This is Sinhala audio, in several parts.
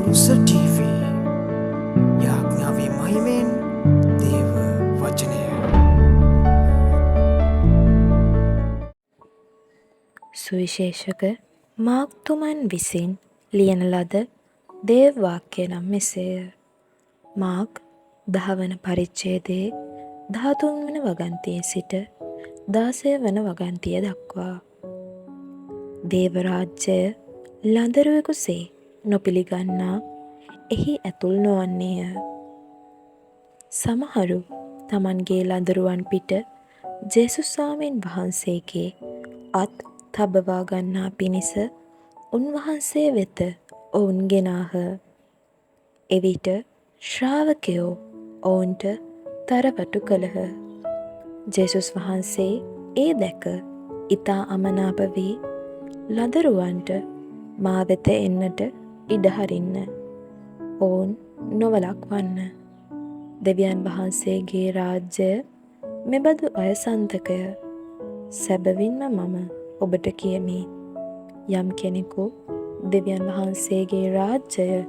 කුරුස TV යාඥාවේ මහිමෙන් දේව වචනය. සුවිශේෂක මාක්තුමන් විසින් ලියන ලද දේව වාක්‍ය නම් මෙසේය. මාක් 10 වන පරිච්ඡේදයේ 13 වන වගන්තියේ සිට 16 වන වගන්තිය දක්වා. දේව රාජ්‍යය ළදරුවෙකුසේ නොපිළිගන්නා එහි ඇතුල් නොවන්නේය. සමහරු තමන්ගේ ළදරුවන් පිට ජේසුස් ස්වාමීන් වහන්සේගේ අත් තබවා ගන්නා පිණිස උන්වහන්සේ වෙත ඔවුන් ගෙනාහ. එවිට ශ්‍රාවකයෝ ඔවුන්ට තරවටු කළහ. ජේසුස් වහන්සේ ඒ දැක ඉතා අමනාප වී ළදරුවන්ට මා වෙත එන්නට ඉඩ හරින්න. ඔවුන් නොවළක්වන්න. දෙවියන් වහන්සේගේ රාජ්‍යය මෙබඳු අය සන්තකය. සැබවින්ම මම ඔබට කියමි, යම් කෙනෙකු දෙවියන් වහන්සේගේ රාජ්‍යය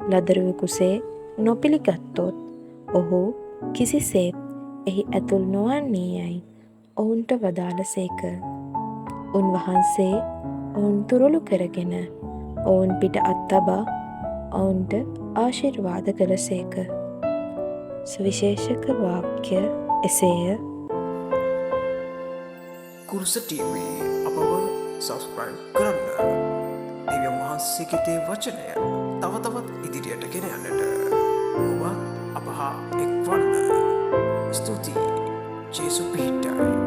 ළදරුවෙකුසේ නොපිළිගත්තොත් ඔහු කිසිසේත් එහි ඇතුල් නොවන්නේ යයි ඔවුන්ට වදාළසේක. උන්වහන්සේ ඔවුන් තුරුළු කරගෙන ඔවුන් පිට අත් තබා ඔවුන්ට ආශිර්වාද කළසේක. සුවිශේෂක වාක්‍ය එසේය. කුරුස TV අපව සබස්ක්‍රයිබ් කරන්න. දෙවියන් වහන්සේගේ දේ වචනය තව තවත් ඉදිරියට ගෙන යන්නට ඔබ අප හා එක්වන්න. ස්තුතියි. ජේසු පිහිටයි.